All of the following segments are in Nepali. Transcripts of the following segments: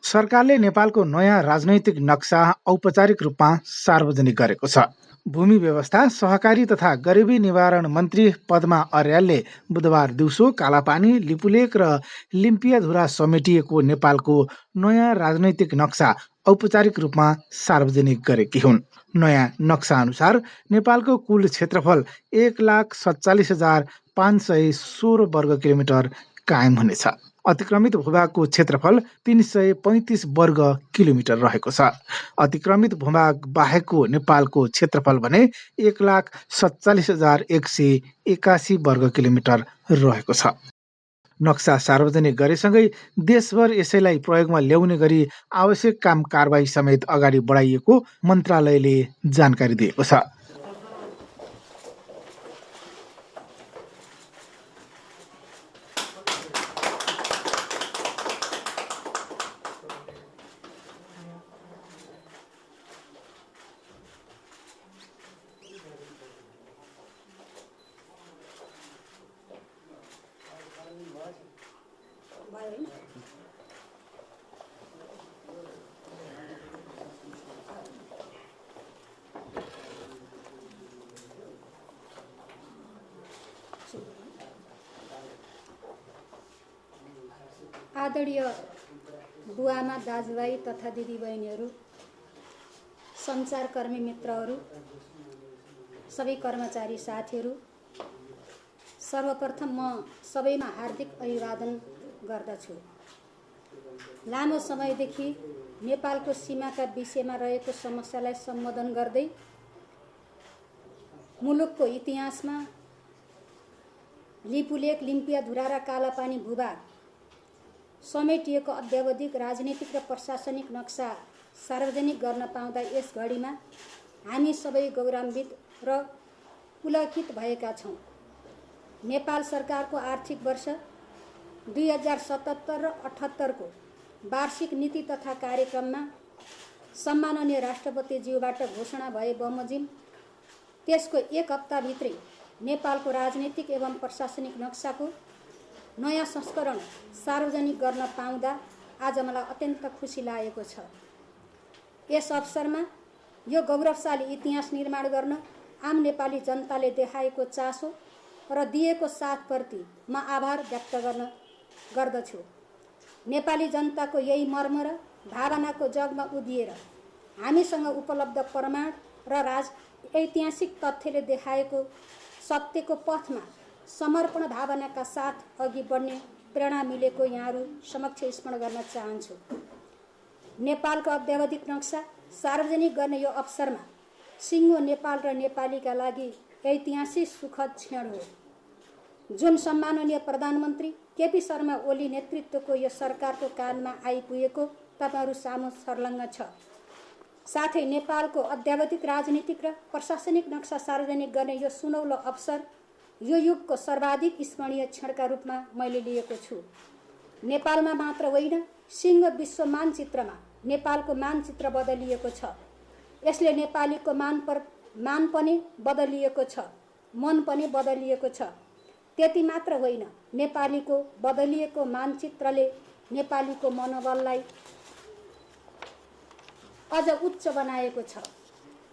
सरकारले नेपालको नयाँ राजनैतिक नक्सा औपचारिक रूपमा सार्वजनिक गरेको छ। भूमि व्यवस्था, सहकारी तथा गरिबी निवारण मन्त्री पद्मा अर्यालले बुधबार दिउँसो कालापानी, लिपुलेक र लिम्पियाधुरा समेटिएको नेपालको नयाँ राजनैतिक नक्सा औपचारिक रूपमा सार्वजनिक गरेकी हुन्। नयाँ नक्सा अनुसार नेपालको कुल क्षेत्रफल 1,47,516 वर्ग किलोमिटर कायम हुनेछ। अतिक्रमित भूभागको क्षेत्रफल 335 वर्ग किलोमिटर रहेको छ। अतिक्रमित भूभाग बाहेकको नेपालको क्षेत्रफल भने 1,47,181 वर्ग किलोमिटर रहेको छ। नक्सा सार्वजनिक गरेसँगै देशभर यसैलाई प्रयोगमा ल्याउने गरी आवश्यक काम कारबाही समेत अगाडि बढाइएको मन्त्रालयले जानकारी दिएको छ। आदरणीय बुवामा, दाजुभाइ तथा दिदीबहिनीहरू, सञ्चारकर्मी मित्रहरू, सबै कर्मचारी साथीहरू, सर्वप्रथम म सबैमा हार्दिक अभिवादन गर्दछु। लामो समयदेखि नेपालको सीमाका विषयमा रहेको समस्यालाई सम्बोधन गर्दै मुलुकको इतिहासमा लिपुलेक, लिम्पियाधुरा र कालापानी भूभाग समेटिएको अद्यावधिक राजनीतिक र प्रशासनिक नक्सा सार्वजनिक गर्न पाउँदा यस घडीमा हामी सबै गौरवान्वित र पुलकित भएका छौँ। नेपाल सरकारको आर्थिक वर्ष 2077 र 78 को वार्षिक नीति तथा कार्यक्रममा सम्माननीय राष्ट्रपतिज्यूबाट घोषणा भए बमोजिम त्यसको एक हप्ताभित्रै नेपालको राजनीतिक एवं प्रशासनिक नक्साको नयाँ संस्करण सार्वजनिक गर्न पाउँदा आज मलाई अत्यन्त खुसी लागेको छ। यस अवसरमा यो गौरवशाली इतिहास निर्माण गर्न आम नेपाली जनताले देखाएको चासो र दिएको साथप्रति म आभार व्यक्त गर्दछु। नेपाली जनताको यही मर्म र भावनाको जगमा उभिएर हामीसँग उपलब्ध प्रमाण र ऐतिहासिक तथ्यले देखाएको सत्यको पथमा समर्पण भावनाका साथ अघि बढ्ने प्रेरणा मिलेको यहाँहरू समक्ष स्मरण गर्न चाहन्छु। नेपालको अद्यावधिक नक्सा सार्वजनिक गर्ने यो अवसरमा सिङ्गो नेपाल र नेपालीका लागि ऐतिहासिक सुखद क्षण हो, जुन सम्माननीय प्रधानमन्त्री केपी शर्मा ओली नेतृत्वको यो सरकारको कानमा आइपुगेको तपाईँहरू सामु सर्लङ्ग छ। साथै नेपालको अद्यावधिक राजनीतिक र प्रशासनिक नक्सा सार्वजनिक गर्ने यो सुनौलो अवसर यो युगको सर्वाधिक स्मरणीय क्षणका रूपमा मैले लिएको छु। नेपालमा मात्र होइन, सिङ्गो विश्व मानचित्रमा नेपालको मानचित्र बदलिएको छ। यसले नेपालीको मान पनि बदलिएको छ, मन पनि बदलिएको छ। त्यति मात्र होइन, नेपालीको बदलिएको मानचित्रले नेपालीको मनोबललाई अझ उच्च बनाएको छ।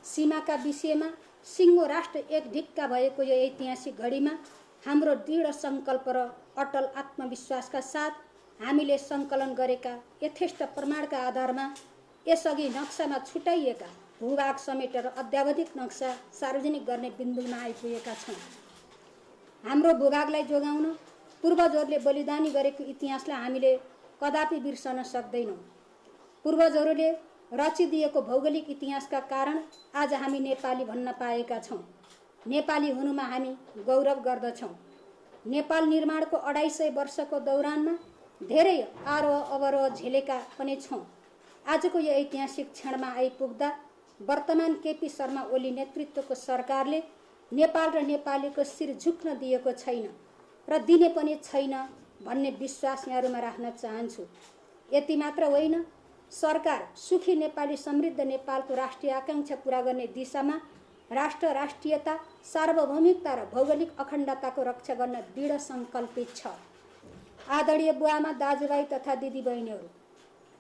सीमाका विषयमा सिङ्गो राष्ट्र एक ढिक्का भएको यो ऐतिहासिक घडीमा हाम्रो दृढ सङ्कल्प र अटल आत्मविश्वासका साथ हामीले सङ्कलन गरेका यथेष्ट प्रमाणका आधारमा यसअघि नक्सामा छुट्याइएका भूभाग समेटेर अद्यावधिक नक्सा सार्वजनिक गर्ने बिन्दुमा आइपुगेका छौँ। हाम्रो भूभागलाई जोगाउन पूर्वजहरूले बलिदानी गरेको इतिहासलाई हामीले कदापि बिर्सन सक्दैनौँ। पूर्वजहरूले रचिदिएको भौगोलिक इतिहासका कारण आज हामी नेपाली भन्न पाएका छौँ। नेपाली हुनुमा हामी गौरव गर्दछौँ। नेपाल निर्माणको 250 वर्षको दौरानमा धेरै आरोह अवरोह झेलेका पनि छौँ। आजको यो ऐतिहासिक क्षणमा आइपुग्दा वर्तमान केपी शर्मा ओली नेतृत्वको सरकारले नेपाल र नेपालीको शिर झुक्न दिएको छैन र दिने पनि छैन भन्ने विश्वास यहाँहरूमा राख्न चाहन्छु। यति मात्र होइन, सरकार सुखी नेपाली, समृद्ध नेपालको राष्ट्रिय आकांक्षा पूरा गर्ने दिशामा राष्ट्रियता, सार्वभौमिकता र भौगोलिक अखण्डताको रक्षा गर्न दृढ सङ्कल्पित छ। आदरणीय बुवामा, दाजुभाइ तथा दिदीबहिनीहरू,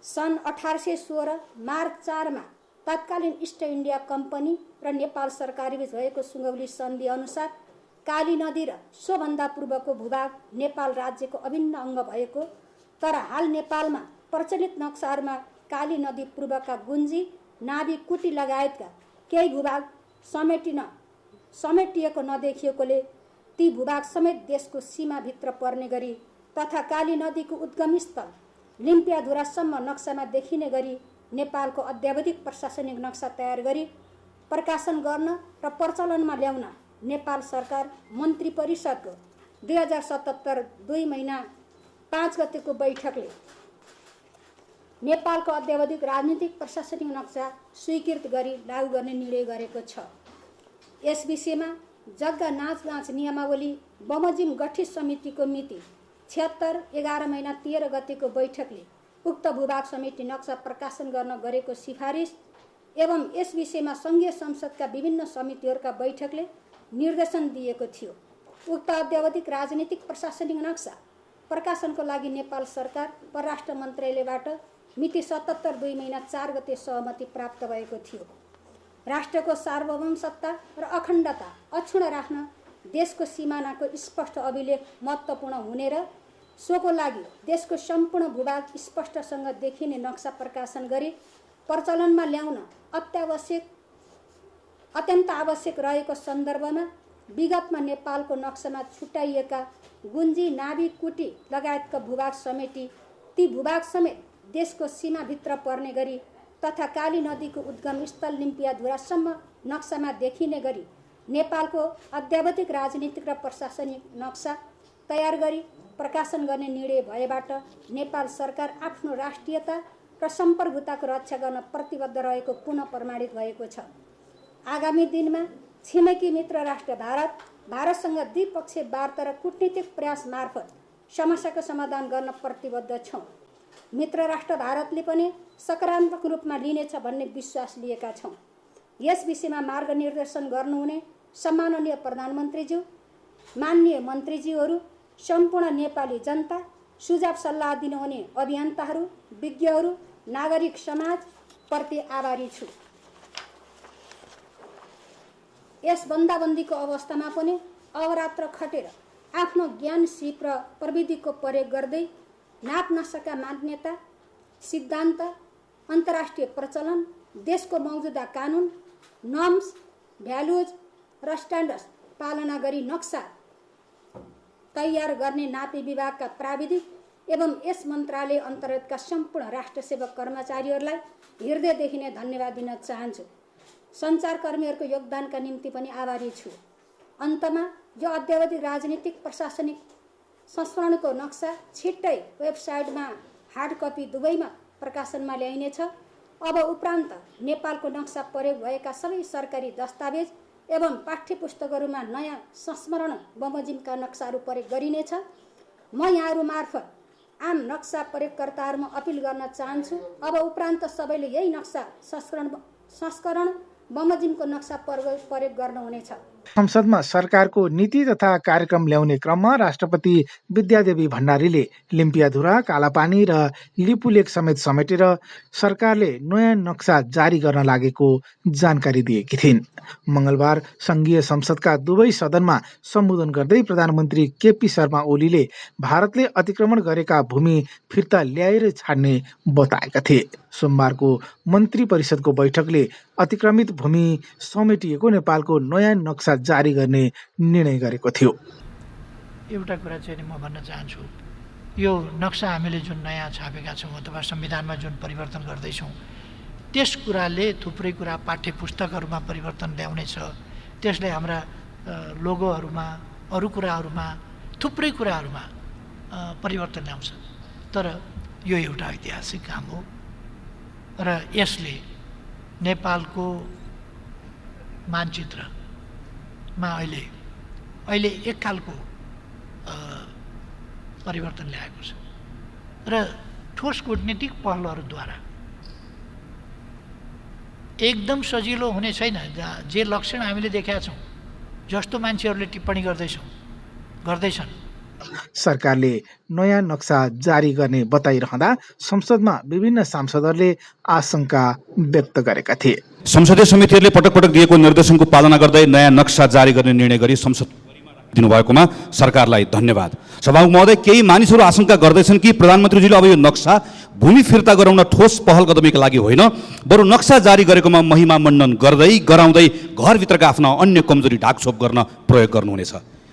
सन् 1816 मार्च 4 मा तत्कालीन इस्ट इन्डिया कम्पनी र नेपाल सरकारबीच भएको सुगौली सन्धि अनुसार काली नदी र सोभन्दा पूर्वको भूभाग नेपाल राज्यको अभिन्न अङ्ग भएको, तर हाल नेपालमा प्रचलित नक्साहरूमा काली नदी पूर्वका गुन्जी, नाभी, कुटी लगायतका केही भूभाग समेटिएको नदेखिएकोले ती भूभाग समेत देशको सीमाभित्र पर्ने गरी तथा काली नदीको उद्गम स्थल लिम्पियाधुरासम्म नक्सामा देखिने गरी नेपालको अद्यावधिक प्रशासनिक नक्सा तयार गरी प्रकाशन गर्न र प्रचलनमा ल्याउन नेपाल सरकार मन्त्री परिषदको 2077 2 महिना 5 गतेको बैठकले नेपालको अद्यावधिक राजनीतिक प्रशासनिक नक्सा स्वीकृत गरी लागू गर्ने निर्णय गरेको छ। यस विषयमा जग्गा नाचगाँच नियमावली बमोजिम गठित समितिको मिति 76 11 महिना 13 गतेको बैठकले उक्त भूभाग समिति नक्सा प्रकाशन गर्न गरेको सिफारिस एवं यस विषयमा सङ्घीय संसदका विभिन्न समितिहरूका बैठकले निर्देशन दिएको थियो। उक्त अद्यावधिक राजनीतिक प्रशासनिक नक्सा प्रकाशनको लागि नेपाल सरकार परराष्ट्र मन्त्रालयबाट मिति 77 2 महिना 4 गते सहमति प्राप्त भएको थियो। राष्ट्रको सार्वभौम सत्ता र अखण्डता अक्षुण्ण राख्न देशको सिमानाको स्पष्ट अभिलेख महत्त्वपूर्ण हुने र सोको लागि देशको सम्पूर्ण भूभाग स्पष्टसँग देखिने नक्सा प्रकाशन गरी प्रचलनमा ल्याउन अत्यन्त आवश्यक रहेको सन्दर्भमा विगतमा नेपालको नक्सामा छुट्याइएका गुन्जी, नाभी, कुटी लगायतका भूभाग समेटी ती भूभाग समेत देशको सीमाभित्र पर्ने गरी तथा काली नदीको उद्गम स्थल लिम्पियाधुरासम्म नक्सामा देखिने गरी नेपालको अद्यावधिक राजनीतिक र प्रशासनिक नक्सा तयार गरी प्रकाशन गर्ने निर्णय भएबाट नेपाल सरकार आफ्नो राष्ट्रियता र सम्प्रभुताको रक्षा गर्न प्रतिबद्ध रहेको पुनः प्रमाणित भएको छ। आगामी दिनमा छिमेकी मित्र राष्ट्र भारतसँग द्विपक्षीय वार्ता र कूटनीतिक प्रयास मार्फत समस्याको समाधान गर्न प्रतिबद्ध छौँ। मित्र राष्ट्र भारतले पनि सकारात्मक रूपमा लिनेछ भन्ने विश्वास लिएका छौँ। यस विषयमा मार्गनिर्देशन गर्नुहुने सम्माननीय प्रधानमन्त्रीज्यू, माननीय मन्त्रीज्यूहरू, सम्पूर्ण नेपाली जनता, सुझाव सल्लाह दिनुहुने अभियन्ताहरू, विज्ञहरू, नागरिक समाज प्रति आभारी छु। यस बन्दाबन्दीको अवस्थामा पनि अवरात्र खटेर आफ्नो ज्ञान, सिप र प्रविधिको प्रयोग गर्दै नाप नसका मान्यता, सिद्धान्त, अन्तर्राष्ट्रिय प्रचलन, देशको मौजुदा कानुन, नर्म्स, भ्यालुज र स्ट्यान्डर्ड्स पालना गरी नक्सा तयार गर्ने नापी विभागका प्राविधिक एवं यस मन्त्रालय अन्तर्गतका सम्पूर्ण राष्ट्रसेवक कर्मचारीहरूलाई हृदयदेखि नै धन्यवाद दिन चाहन्छु। सञ्चारकर्मीहरूको योगदानका निम्ति पनि आभारी छु। अन्तमा यो अद्यावधिक राजनीतिक प्रशासनिक संस्करणको नक्सा छिट्टै वेबसाइटमा हार्ड कपी दुवैमा प्रकाशनमा ल्याइनेछ। अब उपरान्त नेपालको नक्सा प्रयोग भएका सबै सरकारी दस्तावेज एवं पाठ्य पुस्तकहरूमा नयाँ संस्मरण बमोजिमका नक्साहरू प्रयोग गरिनेछ। म यहाँहरू मार्फत आम नक्सा प्रयोगकर्ताहरूमा अपिल गर्न चाहन्छु, अब उपरान्त सबैले यही नक्सा संस्करण बमोजिमको नक्सा प्रयोग गर्नुहुनेछ। संसदमा सरकारको नीति तथा कार्यक्रम ल्याउने क्रममा राष्ट्रपति विद्यादेवी भण्डारीले लिम्पियाधुरा, कालापानी र लिपुलेक समेटेर सरकारले नयाँ नक्सा जारी गर्न लागेको जानकारी दिएकी थिइन्। मंगलबार संघीय संसदका दुवै सदनमा सम्बोधन गर्दै प्रधानमन्त्री केपी शर्मा ओलीले भारतले अतिक्रमण गरेका भूमि फिर्ता ल्याएर छाड्ने बताएका थिए। सोमबारको मन्त्री परिषदको बैठकले अतिक्रमित भूमि समेटिएको नेपालको नयाँ नक्सा जारी गर्ने निर्णय गरेको थियो। एउटा कुरा चाहिँ म भन्न चाहन्छु, यो नक्सा हामीले जुन नयाँ छापेका छौँ अथवा संविधानमा जुन परिवर्तन गर्दैछौँ त्यस कुराले थुप्रै कुरा पाठ्य पुस्तकहरूमा परिवर्तन ल्याउनेछ। त्यसले हाम्रा लोगोहरूमा, अरू कुराहरूमा, थुप्रै कुराहरूमा परिवर्तन ल्याउँछ। तर यो एउटा ऐतिहासिक काम हो र यसले नेपालको मानचित्रमा अहिले एक खालको परिवर्तन ल्याएको छ र ठोस कूटनीतिक पहलहरूद्वारा एकदम सजिलो हुने छैन। जे लक्षण हामीले देखेका छौँ, जस्तो मान्छेहरूले टिप्पणी गर्दैछन् सरकारले नयाँ नक्सा जारी गर्ने बताइरहँदा संसदमा विभिन्न सांसदहरूले आशंका व्यक्त गरेका थिए। संसदीय समितिहरूले पटक पटक दिएको निर्देशनको पालना गर्दै नयाँ नक्सा जारी गर्ने निर्णय गरी संसद दिनुभएकोमा सरकारलाई धन्यवाद। सभामुख महोदय, केही मानिसहरू आशंका गर्दैछन् कि प्रधानमन्त्रीजीले अब यो नक्सा भूमि फिर्ता गराउन ठोस पहल कदमीका लागि होइन, बरु नक्सा जारी गरेकोमा महिमा मण्डन गर्दै गराउँदै घरभित्रका आफ्ना अन्य कमजोरी ढाकछोप गर्न प्रयोग गर्नुहुनेछ।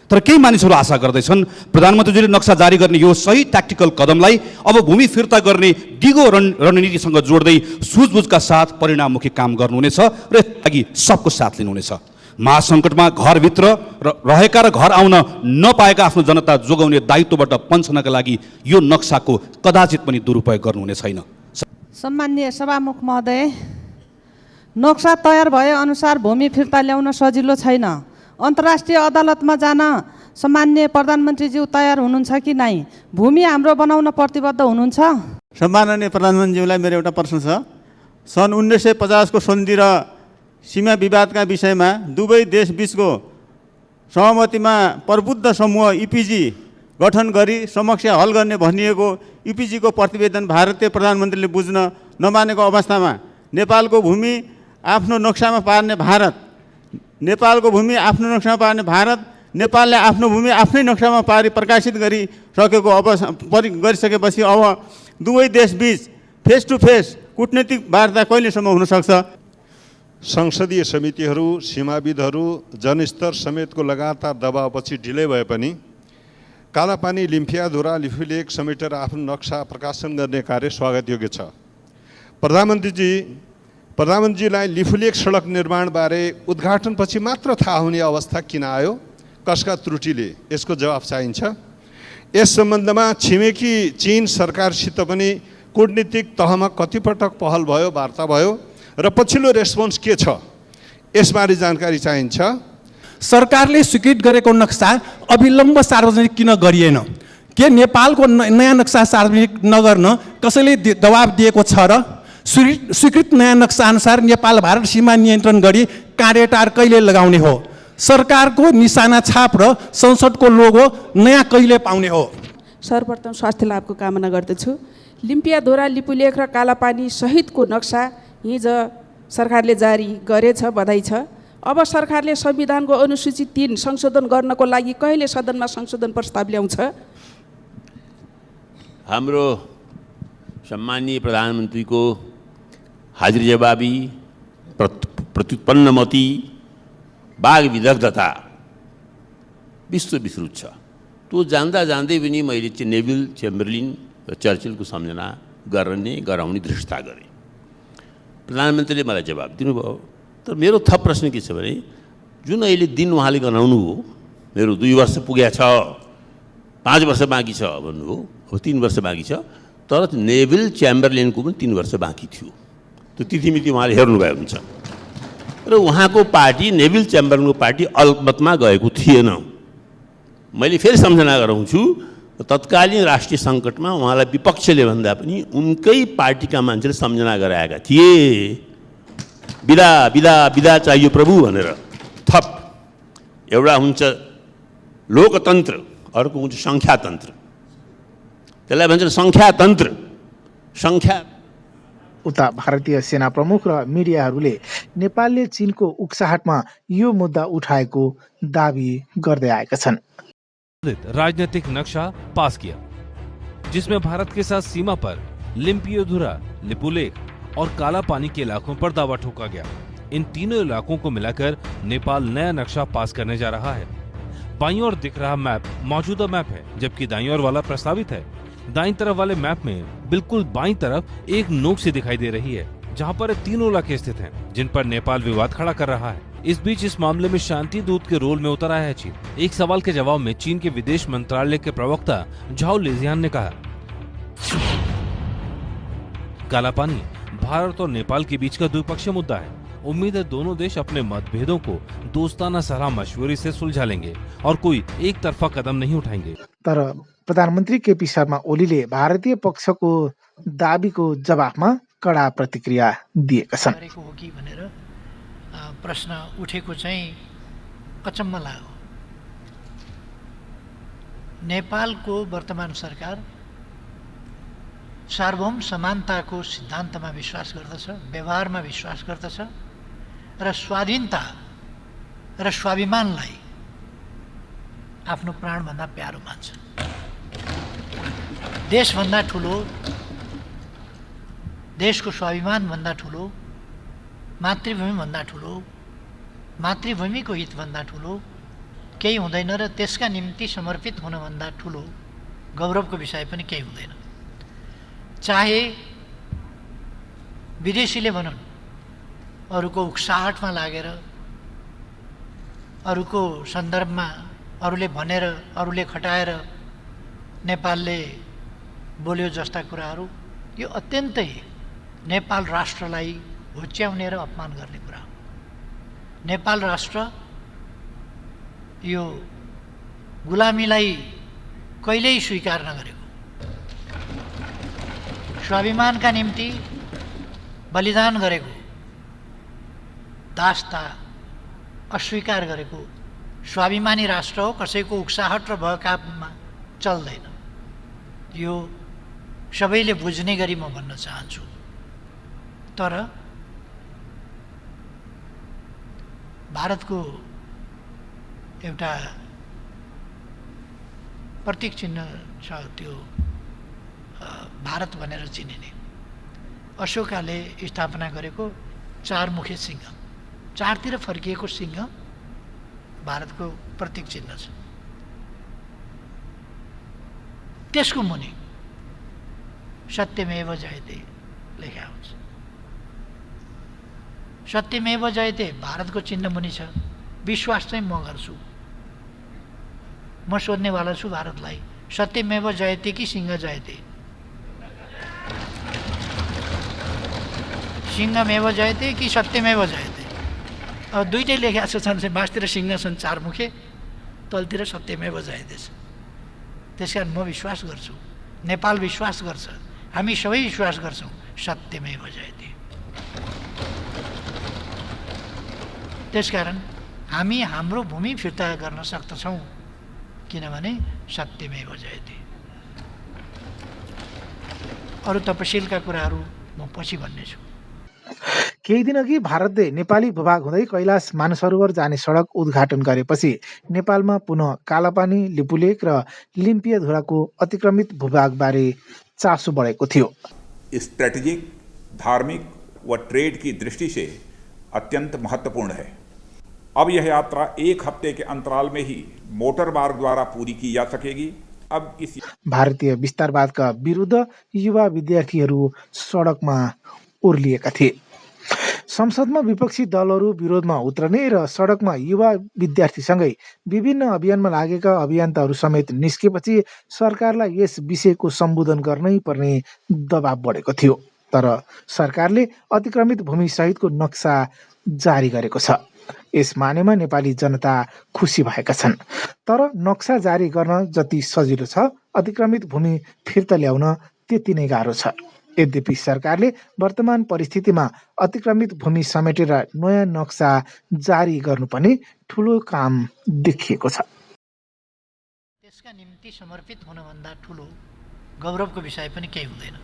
तर केही मानिसहरू आशा गर्दैछन् प्रधानमन्त्रीजीले नक्सा जारी गर्ने यो सही ट्याक्टिकल कदमलाई अब भूमि फिर्ता गर्ने दिगो रणनीतिसँग जोड्दै सुझबुझका साथ परिणाममुखी काम गर्नुहुनेछ र यसका लागि सबको साथ लिनुहुनेछ। महासङ्कटमा घरभित्र रहेका र घर आउन नपाएका आफ्नो जनता जोगाउने दायित्वबाट पन्छनका लागि यो नक्साको कदाचित पनि दुरुपयोग गर्नुहुने छैन। सम्माननीय सभामुख महोदय, नक्सा तयार भए अनुसार भूमि फिर्ता ल्याउन सजिलो छैन। अन्तर्राष्ट्रिय अदालतमा जान सम्माननीय प्रधानमन्त्रीज्यू तयार हुनुहुन्छ कि नै? भूमि हाम्रो बनाउन प्रतिबद्ध हुनुहुन्छ? सम्माननीय प्रधानमन्त्रीज्यूलाई मेरो एउटा प्रश्न छ। सन् 1950 को सन्धि र सीमा विवादका विषयमा दुवै देश बीचको सहमतिमा प्रबुद्ध समूह इपिजी गठन गरी समस्या हल गर्ने भनिएको इपिजीको प्रतिवेदन भारतीय प्रधानमन्त्रीले बुझ्न नमानेको अवस्थामा नेपालको भूमि आफ्नो नक्सामा पार्ने भारत, नेपालले आफ्नो भूमि आफ्नै नक्सामा पारी प्रकाशित गरिसकेपछि अब दुवै देशबीच फेस टु फेस कूटनीतिक वार्ता कहिलेसम्म हुन सक्छ? संसदीय समितिहरू, सीमाविदहरू, जनस्तर समेतको लगातार दबावपछि ढिलै भए पनि कालापानी, लिम्फियाधुरा, लिफुलेक समेटेर आफ्नो नक्सा प्रकाशन गर्ने कार्य स्वागतयोग्य छ। प्रधानमन्त्रीजीलाई लिफुलेक सडक निर्माणबारे उद्घाटनपछि मात्र थाहा हुने अवस्था किन आयो? कसका त्रुटिले? यसको जवाफ चाहिन्छ। यस सम्बन्धमा छिमेकी चीन सरकारसित पनि कूटनीतिक तहमा कतिपटक पहल भयो, वार्ता भयो र पछिल्लो रेस्पोन्स के छ? यसबारे जानकारी चाहिन्छ। सरकारले स्वीकृत गरेको नक्सा अविलम्ब सार्वजनिक किन गरिएन? के नेपालको नयाँ नक्सा सार्वजनिक नगर्न कसैले दबाब दिएको छ र? स्वीकृत नयाँ नक्सा अनुसार नेपाल भारत सीमा नियन्त्रण गरी कार्यटार कहिले लगाउने हो? सरकारको निशाना छाप र संसदको लोगो नयाँ कहिले पाउने हो? सर्वप्रथम स्वास्थ्य लाभको कामना गर्दछु। लिम्पियाधुरा, लिपुलेख र कालापानी सहितको नक्सा हिजो सरकारले जारी गरेछ, बधाई छ। अब सरकारले संविधानको अनुसूची 3 संशोधन गर्नको लागि कहिले सदनमा संशोधन प्रस्ताव ल्याउँछ? हाम्रो सम्माननीय प्रधानमन्त्रीको हाजिर जवाबी, प्रत्युत्पन्नमती, बाघ विदग्धता विश्व विस्तृत छ। त्यो जान्दा जान्दै पनि मैले चाहिँ नेभिल चेम्बरलिन र चर्चिलको सम्झना गराउने दृष्टता गरेँ। प्रधानमन्त्रीले मलाई जवाब दिनुभयो। तर मेरो थप प्रश्न के छ भने, जुन अहिले दिन उहाँले गराउनु हो, मेरो 2 वर्ष पुगेको छ, 5 वर्ष बाँकी छ भन्नुभयो, अब 3 वर्ष बाँकी छ। तर नेभिल च्याम्बरलेनको पनि 3 वर्ष बाँकी थियो। त्यो तिथिमिति उहाँले हेर्नुभएको हुन्छ र उहाँको पार्टी, नेभिल च्याम्बरलेनको पार्टी अल्पमतमा गएको थिएन। मैले फेरि सम्झना गराउँछु, तत्कालीन राष्ट्रिय सङ्कटमा उहाँलाई विपक्षले भन्दा पनि उनकै पार्टीका मान्छेले सम्झना गराएका थिए, बिदा बिदा बिदा चाहियो प्रभु भनेर। थप एउटा हुन्छ लोकतन्त्र, अर्को हुन्छ सङ्ख्यातन्त्र। त्यसलाई भन्छ सङ्ख्यातन्त्र। उता भारतीय सेना प्रमुख र मिडियाहरूले नेपालले चीनको उक्साहटमा यो मुद्दा उठाएको दाबी गर्दै आएका छन्। राजनीतिक नक्शा पास किया जिसमें भारत के साथ सीमा पर लिम्पियाधुरा, लिपुलेख और काला पानी के इलाकों पर दावा ठोका गया। इन तीनों इलाकों को मिलाकर नेपाल नया नक्शा पास करने जा रहा है। बाईं ओर दिख रहा मैप मौजूदा मैप है, जबकि दाईं ओर वाला प्रस्तावित है। दाईं तरफ वाले मैप में बिल्कुल बाईं तरफ एक नोक सी दिखाई दे रही है, जहां पर 3 इलाके स्थित हैं, जिन पर नेपाल विवाद खड़ा कर रहा है। इस बीच इस मामले में शांति दूत के रोल में उतर आया है चीन। एक सवाल के जवाब में चीन के विदेश मंत्रालय के प्रवक्ता झाओ लिजियान ने कहा, काला पानी भारत और नेपाल के बीच का द्विपक्षीय मुद्दा है। उम्मीद है दोनों देश अपने मतभेदों को दोस्ताना सलाह मशवरे से सुलझा लेंगे और कोई एक तरफा कदम नहीं उठाएंगे। तर प्रधानमन्त्री केपी शर्मा ओलीले भारतीय पक्षको दाबीको जवाफमा कडा प्रतिक्रिया दिएका छन्। हो कि भनेर प्रश्न उठेको चाहिँ अचम्म लाग्यो। नेपालको वर्तमान सरकार सार्वभौम समानताको सिद्धान्तमा विश्वास गर्दछ, व्यवहारमा विश्वास गर्दछ र स्वाधीनता र स्वाभिमानलाई आफ्नो प्राणभन्दा प्यारो मान्छ। देशभन्दा ठुलो, देशको स्वाभिमानभन्दा ठुलो, मातृभूमिभन्दा ठुलो, मातृभूमिको हितभन्दा ठुलो केही हुँदैन र त्यसका निम्ति समर्पित हुनभन्दा ठुलो गौरवको विषय पनि केही हुँदैन। चाहे विदेशीले भनुन्, अरूको उक्साहटमा लागेर, अरूको सन्दर्भमा अरूले भनेर, अरूले खटाएर नेपालले बोल्यो जस्ता कुराहरू, यो अत्यन्तै नेपाल राष्ट्रलाई हुच्याउने र अपमान गर्ने कुरा हो। नेपाल राष्ट्र यो गुलामीलाई कहिल्यै स्वीकार नगरेको, स्वाभिमानका निम्ति बलिदान गरेको, दासता अस्वीकार गरेको स्वाभिमानी राष्ट्र हो। कसैको उक्साहट र बहकावमा चल्दैन। यो सबैले बुझ्ने गरी म भन्न चाहन्छु। तर भारतको एउटा प्रतीक चिन्ह छ, त्यो भारत भनेर चिनिने अशोकाले स्थापना गरेको चारमुखे सिंह, चारतिर फर्किएको सिंह भारतको प्रतीक चिन्ह छ। त्यसको मुनि सत्यमेव जयते लेखा हुन्छ। सत्यमेव जयते भारतको चिन्ह मुनि छ। विश्वास चाहिँ म गर्छु, म सोध्नेवाला छु भारतलाई, सत्यमेव जयते कि सिंह जयते? सिंहमेव जयते कि सत्यमेव जयते? अब दुइटै लेखा छन्, मासतिर सिंह छन् चारमुखे, तलतिर सत्यमेव जयते छ। त्यस कारण म विश्वास गर्छु, नेपाल विश्वास गर्छ, हामी सबै विश्वास गर्छौँ, सत्यमेव जयते। त्यसकारण हामी हाम्रो भूमि फिर्ता गर्न सक्दछौँ, किनभने सत्यमेव जयते। अरू तपसिलका कुराहरू म पछि भन्नेछु। केही दिन अघि भारतले नेपाली भूभाग हुँदै कैलाश मानसरोवर जाने सडक उद्घाटन गरेपछि नेपालमा पुनः कालापानी, लिपुलेक र लिम्पियाधुराको अतिक्रमित भूभागबारे चासो बढेको थियो। स्ट्रेटेजिक, धार्मिक व ट्रेड की दृष्टि से अत्यंत महत्वपूर्ण है। अब यह यात्रा 1 हफ्ते के अंतराल में ही मोटर मार्ग द्वारा पूरी की जा सकेगी। अब इस भारतीय विस्तारवादका विरुद्ध युवा विद्यार्थीहरू सडकमा ओर्लिएका थिए। संसदमा विपक्षी दलहरू विरोधमा उत्रने र सडकमा युवा विद्यार्थीसँगै विभिन्न अभियानमा लागेका अभियन्ताहरू समेत निस्केपछि सरकारलाई यस विषयको सम्बोधन गर्नै पर्ने दबाब बढेको थियो। तर सरकारले अतिक्रमित भूमि सहितको नक्सा जारी गरेको छ। यस मानेमा नेपाली जनता खुसी भएका छन्। तर नक्सा जारी गर्न जति सजिलो छ, अतिक्रमित भूमि फिर्ता ल्याउन त्यति नै गाह्रो छ। यद्यपि सरकारले वर्तमान परिस्थितिमा अतिक्रमित भूमि समेटेर नयाँ नक्सा जारी गर्नुपर्ने ठुलो काम देखिएको छ। त्यसका निम्ति समर्पित हुनभन्दा ठुलो गौरवको विषय पनि केही हुँदैन।